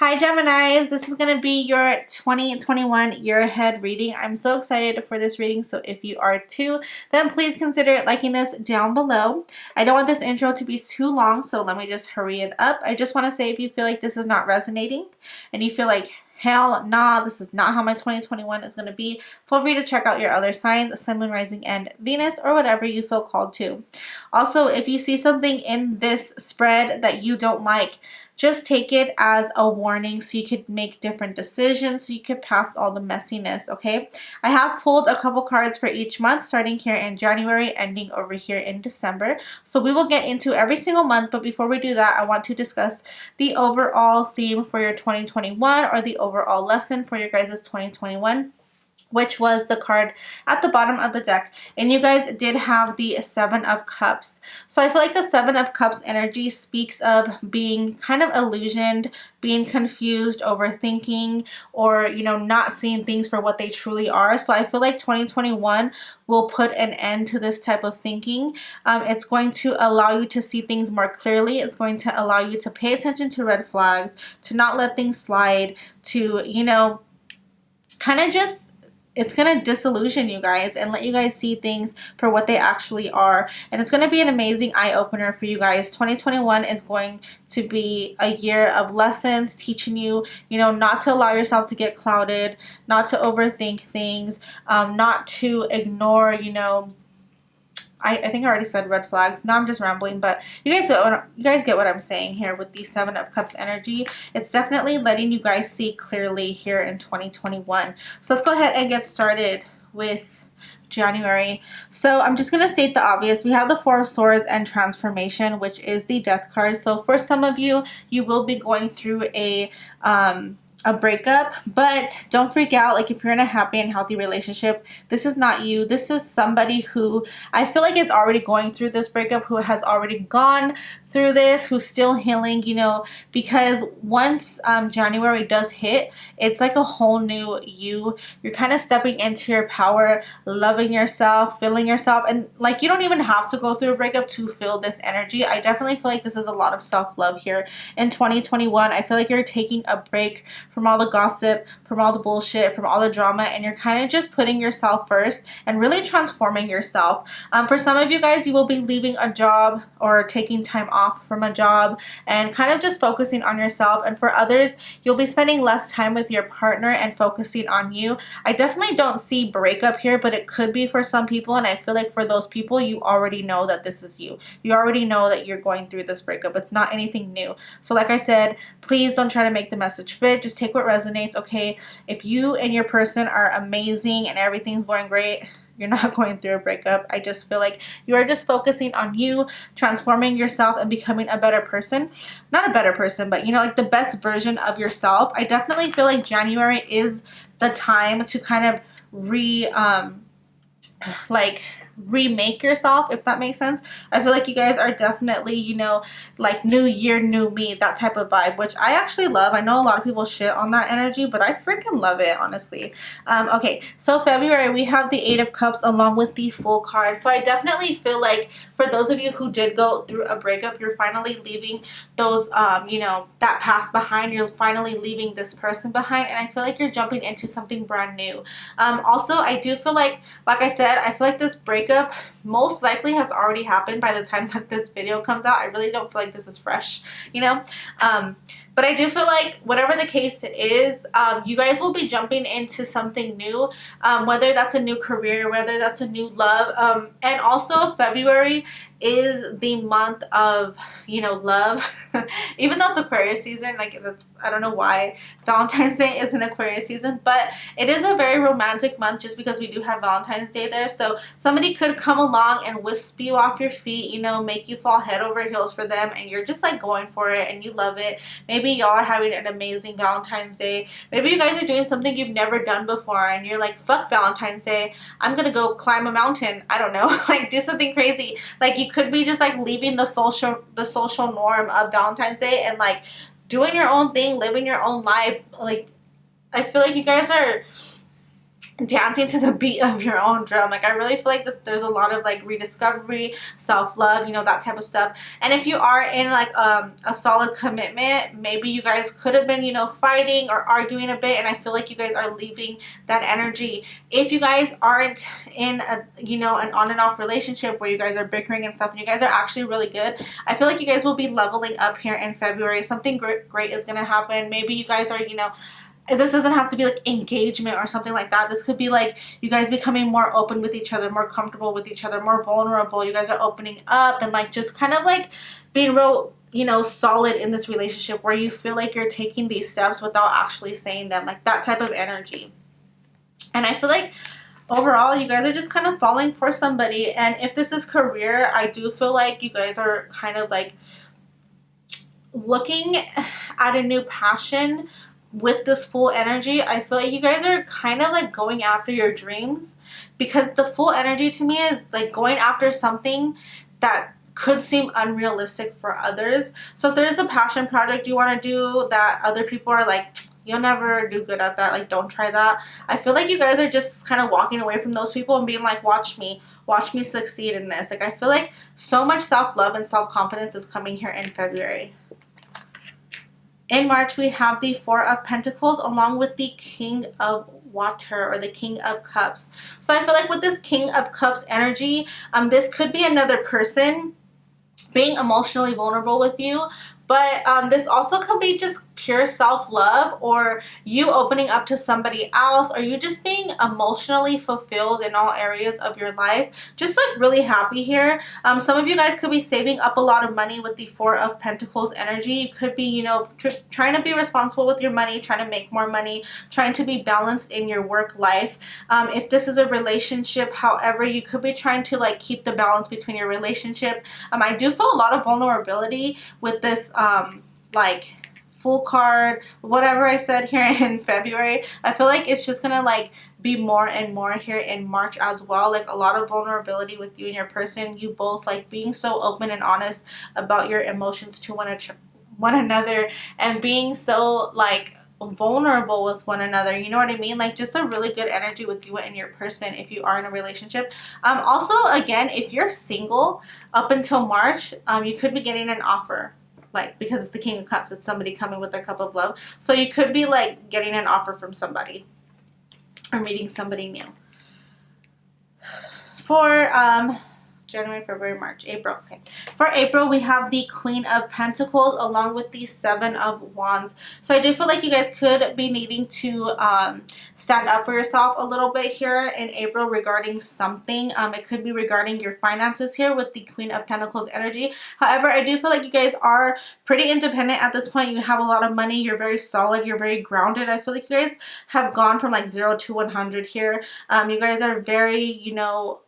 Hi Geminis, this is going to be your 2021 year ahead reading. I'm so excited for this reading, so if you are too, then please consider liking this down below. I don't want this intro to be too long, so let me just hurry it up. I just want to say if you feel like this is not resonating and you feel like hell nah, this is not how my 2021 is going to be, feel free to check out your other signs, Sun, Moon, Rising, and Venus, or whatever you feel called to. Also, if you see something in this spread that you don't like, just take it as a warning so you could make different decisions, so you could pass all the messiness, okay? I have pulled a couple cards for each month, starting here in January, ending over here in December. So we will get into every single month, but before we do that, I want to discuss the overall theme for your 2021, or the overall lesson for your guys' 2021. Which was the card at the bottom of the deck. And you guys did have the Seven of Cups. So I feel like the Seven of Cups energy speaks of being kind of illusioned, being confused, overthinking, or, you know, not seeing things for what they truly are. So I feel like 2021 will put an end to this type of thinking. It's going to allow you to see things more clearly. It's going to allow you to pay attention to red flags, to not let things slide, to, you know, kind of just, it's going to disillusion you guys and let you guys see things for what they actually are. And it's going to be an amazing eye-opener for you guys. 2021 is going to be a year of lessons, teaching you, you know, not to allow yourself to get clouded, not to overthink things, not to ignore, you know, I think I already said red flags. Now I'm just rambling, but you guys get what I'm saying here with the Seven of Cups energy. It's definitely letting you guys see clearly here in 2021. So let's go ahead and get started with January. So I'm just going to state the obvious. We have the Four of Swords and Transformation, which is the Death card. So for some of you, you will be going through a breakup, but don't freak out. Like, if you're in a happy and healthy relationship, this is not you. This is somebody who I feel like is already going through this breakup, who has already gone through this, who's still healing, you know, because once January does hit, it's like a whole new you. You're kind of stepping into your power, loving yourself, feeling yourself, and like, you don't even have to go through a breakup to feel this energy. I definitely feel like this is a lot of self-love here in 2021. I feel like you're taking a break from all the gossip, from all the bullshit, from all the drama, and you're kind of just putting yourself first and really transforming yourself. For some of you guys, you will be leaving a job or taking time off from a job and kind of just focusing on yourself. And for others, you'll be spending less time with your partner and focusing on you. I definitely don't see breakup here, but it could be for some people, and I feel like for those people, you already know that this is you. You already know that you're going through this breakup. It's not anything new. So like I said, please don't try to make the message fit. Just take what resonates, okay? If you and your person are amazing and everything's going great, you're not going through a breakup. I just feel like you are just focusing on you, transforming yourself, and becoming a better person. Not a better person, but, you know, like the best version of yourself. I definitely feel like January is the time to kind of remake yourself, if that makes sense. I feel like you guys are definitely, you know, like new year, new me, that type of vibe, which I actually love. I know a lot of people shit on that energy, but I freaking love it, honestly. Okay, so February, we have the Eight of Cups along with the Fool card. So I definitely feel like for those of you who did go through a breakup, you're finally leaving those, you know, that past behind. You're finally leaving this person behind, and I feel like you're jumping into something brand new. Also, I do feel like I said, I feel like this breakup most likely has already happened by the time that this video comes out. I really don't feel like this is fresh, you know. But I do feel like whatever the case is, you guys will be jumping into something new, whether that's a new career, whether that's a new love. And also February is the month of, you know, love. Even though it's Aquarius season, like, that's, I don't know why Valentine's Day is an Aquarius season, but it is a very romantic month just because we do have Valentine's Day there. So somebody could come along and wisp you off your feet, you know, make you fall head over heels for them, and you're just like going for it and you love it. Maybe y'all are having an amazing Valentine's Day. Maybe you guys are doing something you've never done before and you're like, fuck Valentine's Day, I'm gonna go climb a mountain. I don't know, like do something crazy. Like, you could be just like leaving the social norm of Valentine's Day and like doing your own thing, living your own life. Like, I feel like you guys are dancing to the beat of your own drum. Like, I really feel like there's a lot of like rediscovery, self-love, you know, that type of stuff. And if you are in like a solid commitment, maybe you guys could have been, you know, fighting or arguing a bit, and I feel like you guys are leaving that energy. If you guys aren't in a, you know, an on and off relationship where you guys are bickering and stuff, and you guys are actually really good, I feel like you guys will be leveling up here in February. Something great is going to happen. Maybe you guys are, you know, this doesn't have to be like engagement or something like that. This could be like you guys becoming more open with each other, more comfortable with each other, more vulnerable. You guys are opening up and like just kind of like being real, you know, solid in this relationship where you feel like you're taking these steps without actually saying them, like that type of energy. And I feel like overall you guys are just kind of falling for somebody. And if this is career, I do feel like you guys are kind of like looking at a new passion with this full energy. I feel like you guys are kind of like going after your dreams, because the full energy to me is like going after something that could seem unrealistic for others. So if there's a passion project you want to do that other people are like, you'll never do good at that, like don't try that, I feel like you guys are just kind of walking away from those people and being like, watch me succeed in this. Like, I feel like so much self-love and self-confidence is coming here in February. In March, we have the Four of Pentacles along with the King of Water, or the King of Cups. So I feel like with this King of Cups energy, this could be another person being emotionally vulnerable with you. But this also could be just pure self-love, or you opening up to somebody else, or you just being emotionally fulfilled in all areas of your life. Just like really happy here. Some of you guys could be saving up a lot of money with the Four of Pentacles energy. You could be, you know, trying to be responsible with your money, trying to make more money, trying to be balanced in your work life. If this is a relationship, however, you could be trying to like keep the balance between your relationship. I do feel a lot of vulnerability with this like full card, whatever I said here in February. I feel like it's just gonna like be more and more here in March as well. Like a lot of vulnerability with you and your person, you both like being so open and honest about your emotions to one another, and being so like vulnerable with one another, you know what I mean? Like just a really good energy with you and your person if you are in a relationship. Also, again, if you're single up until March, you could be getting an offer, like, because it's the King of Cups, it's somebody coming with their cup of love. So you could be like getting an offer from somebody or meeting somebody new. For January, February, March, April. Okay. For April, we have the Queen of Pentacles along with the Seven of Wands. So I do feel like you guys could be needing to stand up for yourself a little bit here in April regarding something. It could be regarding your finances here with the Queen of Pentacles energy. However, I do feel like you guys are pretty independent at this point. You have a lot of money. You're very solid. You're very grounded. I feel like you guys have gone from like 0 to 100 here. You guys are very, you know,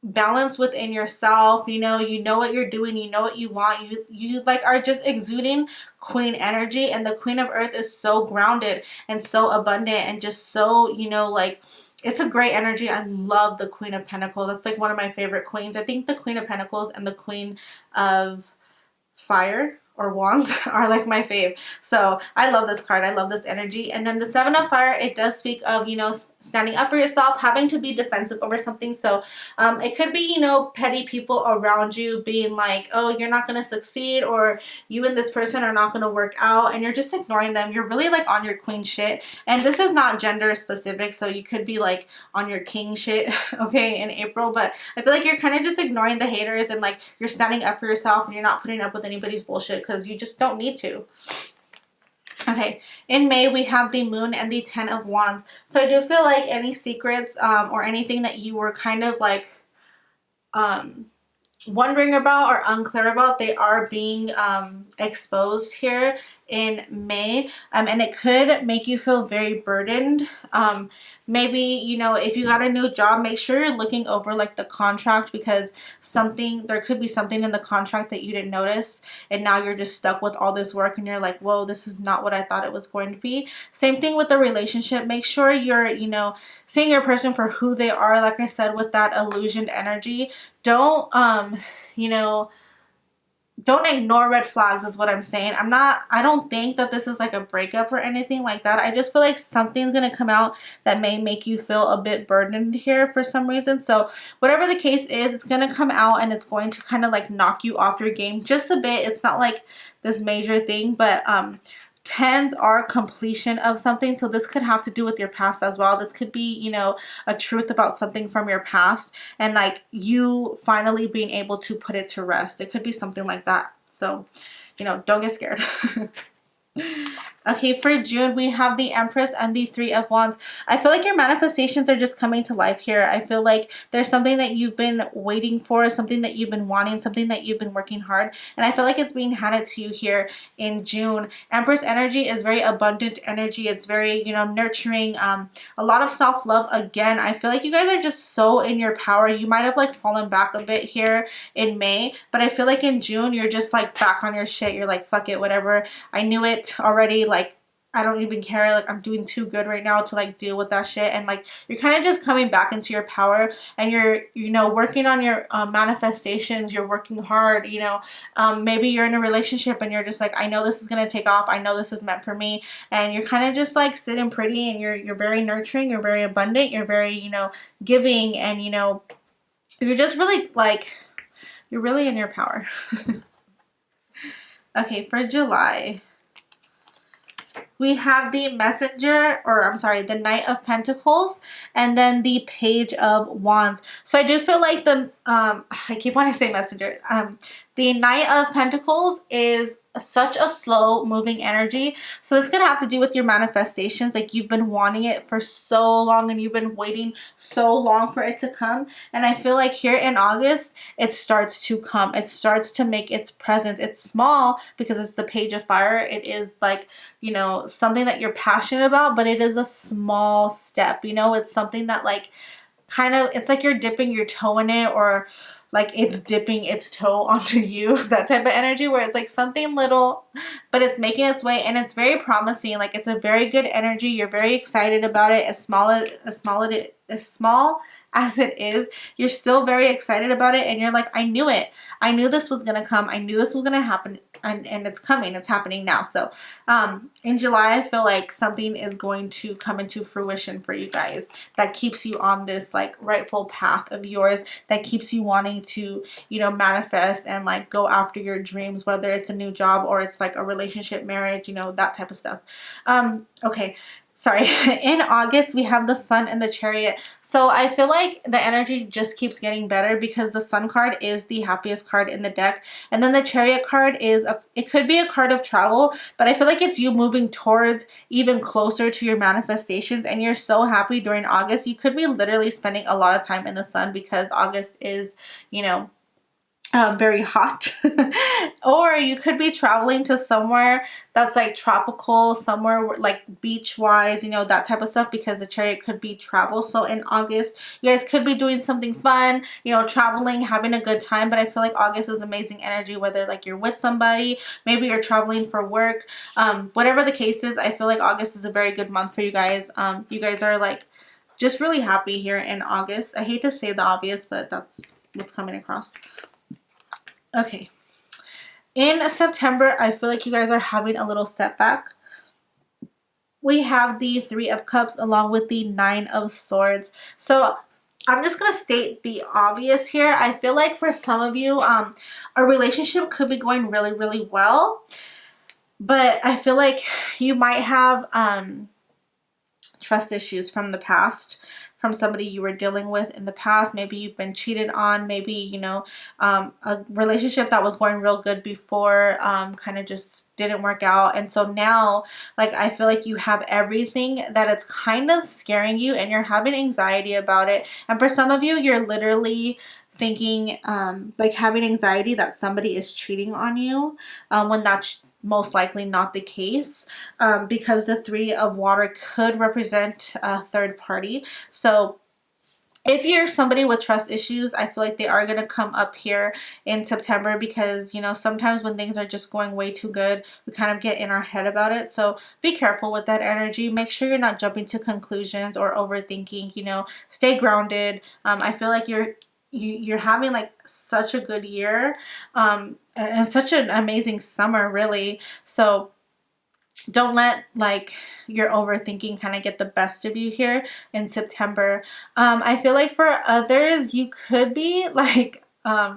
balance within yourself. You know what you're doing, you know what you want, you like are just exuding queen energy. And the Queen of Earth is so grounded and so abundant and just so, you know, like it's a great energy. I love the Queen of Pentacles. That's like one of my favorite queens. I think the Queen of Pentacles and the Queen of Fire or Wands are like my fave. So I love this card. I love this energy. And then the Seven of Fire, it does speak of, you know, standing up for yourself, having to be defensive over something. So it could be, you know, petty people around you being like, oh, you're not going to succeed, or you and this person are not going to work out, and you're just ignoring them. You're really like on your queen shit. And this is not gender specific, so you could be like on your king shit, okay, in April. But I feel like you're kind of just ignoring the haters, and like you're standing up for yourself, and you're not putting up with anybody's bullshit because you just don't need to. Okay, in May, we have the Moon and the Ten of Wands. So I do feel like any secrets or anything that you were kind of like wondering about or unclear about, they are being exposed here in May, and it could make you feel very burdened. Maybe, you know, if you got a new job, make sure you're looking over like the contract, because there could be something in the contract that you didn't notice, and now you're just stuck with all this work and you're like, whoa, this is not what I thought it was going to be. Same thing with the relationship. Make sure you're, you know, seeing your person for who they are. Like I said, with that illusioned energy, don't you know, don't ignore red flags is what I'm saying. I don't think that this is like a breakup or anything like that. I just feel like something's going to come out that may make you feel a bit burdened here for some reason. So whatever the case is, it's going to come out and it's going to kind of like knock you off your game just a bit. It's not like this major thing, but tens are completion of something, so this could have to do with your past as well. This could be, you know, a truth about something from your past and like you finally being able to put it to rest. It could be something like that. So, you know, don't get scared. Okay, for June, we have the Empress and the Three of Wands. I feel like your manifestations are just coming to life here. I feel like there's something that you've been waiting for, something that you've been wanting, something that you've been working hard. And I feel like it's being handed to you here in June. Empress energy is very abundant energy. It's very, you know, nurturing, a lot of self-love. Again, I feel like you guys are just so in your power. You might have like fallen back a bit here in May, but I feel like in June, you're just like back on your shit. You're like, fuck it, whatever. I knew it already. Like, I don't even care. Like, I'm doing too good right now to like deal with that shit. And like, you're kind of just coming back into your power and you're, you know, working on your manifestations. You're working hard, you know. Maybe you're in a relationship and you're just like, I know this is going to take off. I know this is meant for me. And you're kind of just like sitting pretty and you're very nurturing. You're very abundant. You're very, you know, giving, and, you know, you're just really like, you're really in your power. Okay, for July, we have the Messenger, or I'm sorry, the Knight of Pentacles, and then the Page of Wands. So I do feel like the, I keep wanting to say Messenger. The Knight of Pentacles is such a slow moving energy. So it's going to have to do with your manifestations. Like, you've been wanting it for so long and you've been waiting so long for it to come. And I feel like here in August, it starts to come. It starts to make its presence. It's small because it's the Page of Fire. It is like, you know, something that you're passionate about, but it is a small step. You know, it's something that like kind of, it's like you're dipping your toe in it, or like it's dipping its toe onto you, that type of energy where it's like something little, but it's making its way and it's very promising. Like, it's a very good energy. You're very excited about it. As small as it is, you're still very excited about it, and you're like, I knew it. I knew this was gonna come. I knew this was gonna happen, and it's coming. It's happening now. So in July, I feel like something is going to come into fruition for you guys that keeps you on this like rightful path of yours, that keeps you wanting to, you know, manifest and like go after your dreams, whether it's a new job or it's like a relationship, marriage, you know, that type of stuff. Okay. Sorry. In August, we have the Sun and the Chariot. So I feel like the energy just keeps getting better because the Sun card is the happiest card in the deck. And then the Chariot card is, it could be a card of travel, but I feel like it's you moving towards even closer to your manifestations. And you're so happy during August. You could be literally spending a lot of time in the sun because August is, you know, very hot. Or you could be traveling to somewhere that's like tropical, somewhere like beach wise, you know, that type of stuff, because the Chariot could be travel. So in August, you guys could be doing something fun, you know, traveling, having a good time. But I feel like August is amazing energy, whether like you're with somebody, maybe you're traveling for work, whatever the case is. I feel like August is a very good month for you guys. You guys are like just really happy here in August. I hate to say the obvious, but that's what's coming across. Okay, in September, I feel like you guys are having a little setback. We have the Three of Cups along with the Nine of Swords. So I'm just going to state the obvious here. I feel like for some of you, a relationship could be going really, really well. But I feel like you might have trust issues from the past, from somebody you were dealing with in the past. Maybe you've been cheated on. Maybe, you know, a relationship that was going real good before kind of just didn't work out. And so now, like, I feel like you have everything that it's kind of scaring you and you're having anxiety about it. And for some of you, you're literally thinking, like having anxiety that somebody is cheating on you when that's most likely not the case, because the Three of Water could represent a third party. So if you're somebody with trust issues, I feel like they are going to come up here in September, because, you know, sometimes when things are just going way too good, we kind of get in our head about it. So be careful with that energy. Make sure you're not jumping to conclusions or overthinking, you know, stay grounded. I feel like you're having like such a good year. and it's such an amazing summer, really. So don't let like your overthinking kind of get the best of you here in September. I feel like for others, you could be like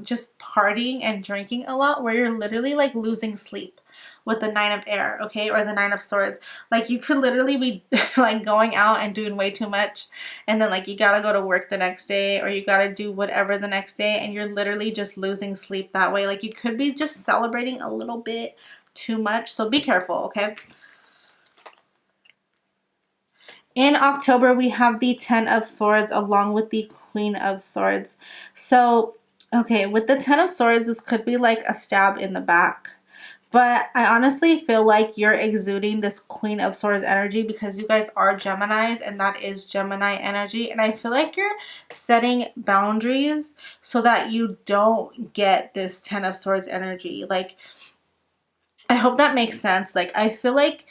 just partying and drinking a lot, where you're literally like losing sleep with the Nine of Air, okay, or the Nine of Swords. Like you could literally be like going out and doing way too much, and then like you gotta go to work the next day, or you gotta do whatever the next day, and you're literally just losing sleep that way. Like you could be just celebrating a little bit too much, so be careful, okay? In October, we have the Ten of Swords along with the Queen of Swords. So, okay, with the Ten of Swords, this could be like a stab in the back. But I honestly feel like you're exuding this Queen of Swords energy because you guys are Geminis, and that is Gemini energy. And I feel like you're setting boundaries so that you don't get this Ten of Swords energy. Like, I hope that makes sense. Like, I feel like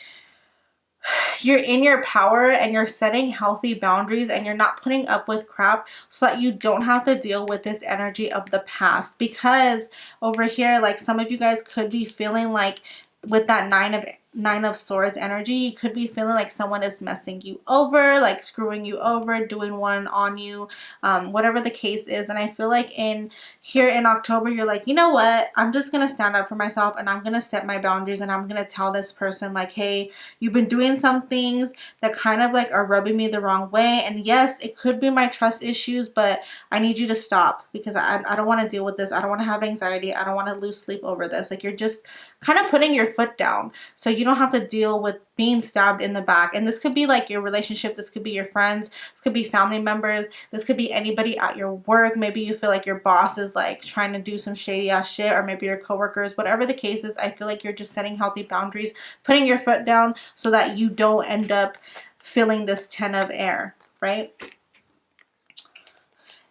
you're in your power and you're setting healthy boundaries, and you're not putting up with crap so that you don't have to deal with this energy of the past. Because over here, like, some of you guys could be feeling like with that Nine of Swords energy, you could be feeling like someone is messing you over, like screwing you over, doing one on you, whatever the case is. And I feel like here in October, you're like, you know what, I'm just gonna stand up for myself, and I'm gonna set my boundaries, and I'm gonna tell this person like, hey, you've been doing some things that kind of like are rubbing me the wrong way, and yes, it could be my trust issues, but I need you to stop, because I don't want to deal with this. I don't want to have anxiety. I don't want to lose sleep over this. Like, you're just kind of putting your foot down so you don't have to deal with being stabbed in the back. And this could be like your relationship, this could be your friends, this could be family members, this could be anybody at your work. Maybe you feel like your boss is like trying to do some shady ass shit, or maybe your coworkers. Whatever the case is, I feel like you're just setting healthy boundaries, putting your foot down so that you don't end up feeling this Ten of Air, right?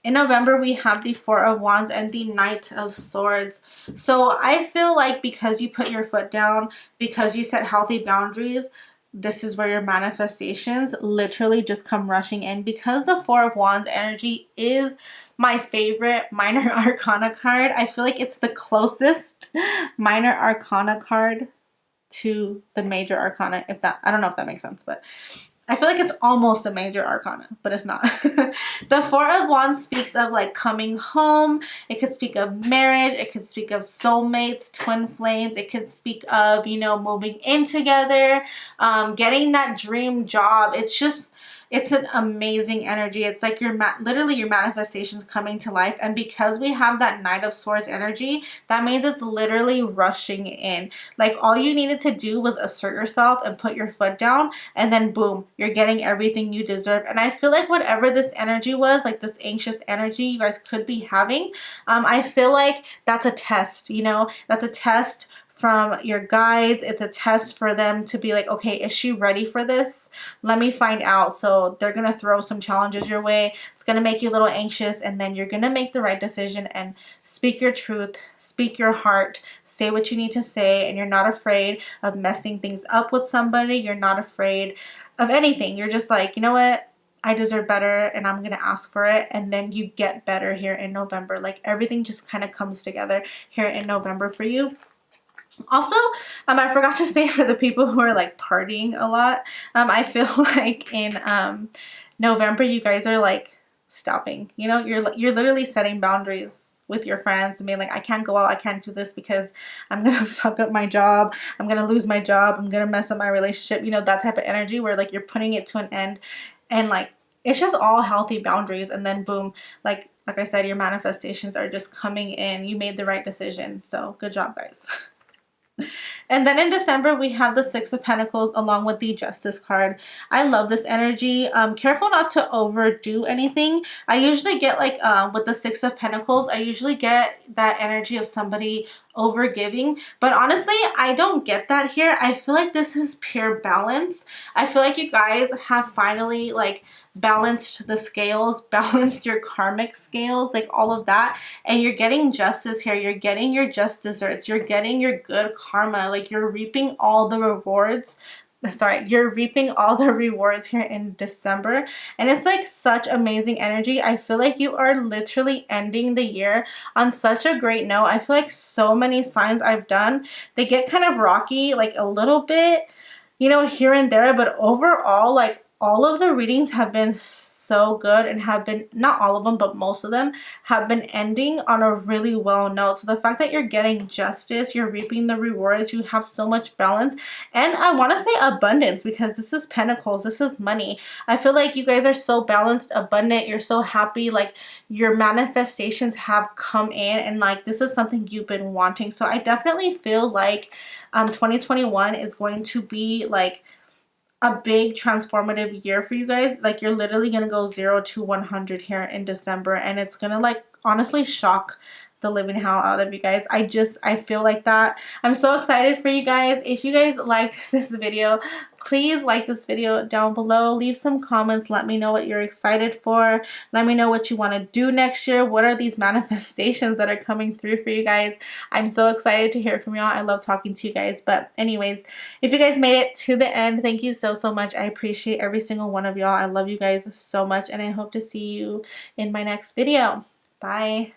In November, we have the Four of Wands and the Knight of Swords. So I feel like because you put your foot down, because you set healthy boundaries, this is where your manifestations literally just come rushing in. Because the Four of Wands energy is my favorite minor arcana card. I feel like it's the closest minor arcana card to the major arcana. I don't know if that makes sense, but I feel like it's almost a major arcana, but it's not. The Four of Wands speaks of like coming home. It could speak of marriage. It could speak of soulmates, twin flames. It could speak of, you know, moving in together, getting that dream job. It's an amazing energy. It's like literally your manifestations coming to life. And because we have that Knight of Swords energy, that means it's literally rushing in. Like, all you needed to do was assert yourself and put your foot down, and then boom, you're getting everything you deserve. And I feel like whatever this energy was, like this anxious energy you guys could be having, I feel like that's a test, you know, that's a test from your guides. It's a test for them to be like, okay, is she ready for this? Let me find out. So they're going to throw some challenges your way. It's going to make you a little anxious, and then you're going to make the right decision and speak your truth, speak your heart, say what you need to say, and you're not afraid of messing things up with somebody. You're not afraid of anything. You're just like, you know what? I deserve better, and I'm going to ask for it. And then you get better here in November. Like, everything just kind of comes together here in November for you. Also, I forgot to say, for the people who are like partying a lot, I feel like in November you guys are like stopping. You know, you're literally setting boundaries with your friends and being like, I can't go out, I can't do this because I'm gonna fuck up my job, I'm gonna lose my job, I'm gonna mess up my relationship. You know, that type of energy where like you're putting it to an end, and like it's just all healthy boundaries. And then boom, like I said, your manifestations are just coming in. You made the right decision, so good job, guys. And then in December, we have the Six of Pentacles along with the Justice card. I love this energy. Careful not to overdo anything. I usually get like, with the Six of Pentacles, I usually get that energy of somebody over giving, but honestly I don't get that here. I feel like this is pure balance. I feel like you guys have finally like balanced the scales, balanced your karmic scales, like all of that, and you're getting justice here. You're getting your just desserts, you're getting your good karma, like you're reaping all the rewards sorry, you're reaping all the rewards here in December, and it's like such amazing energy. I feel like you are literally ending the year on such a great note. I feel like so many signs I've done, they get kind of rocky, like a little bit, you know, here and there, but overall, like all of the readings have been so good and have been, not all of them, but most of them have been ending on a really well note. So the fact that you're getting justice, you're reaping the rewards, you have so much balance, and I want to say abundance, because this is pentacles, this is money. I feel like you guys are so balanced, abundant, you're so happy, like your manifestations have come in, and like this is something you've been wanting. So I definitely feel like 2021 is going to be like a big transformative year for you guys. Like you're literally gonna go 0 to 100 here in December, and it's gonna like honestly shock the living hell out of you guys. I feel like that. I'm so excited for you guys. If you guys liked this video, please like this video down below. Leave some comments. Let me know what you're excited for. Let me know what you want to do next year. What are these manifestations that are coming through for you guys? I'm so excited to hear from y'all. I love talking to you guys. But anyways, if you guys made it to the end, thank you so much. I appreciate every single one of y'all. I love you guys so much, and I hope to see you in my next video. Bye.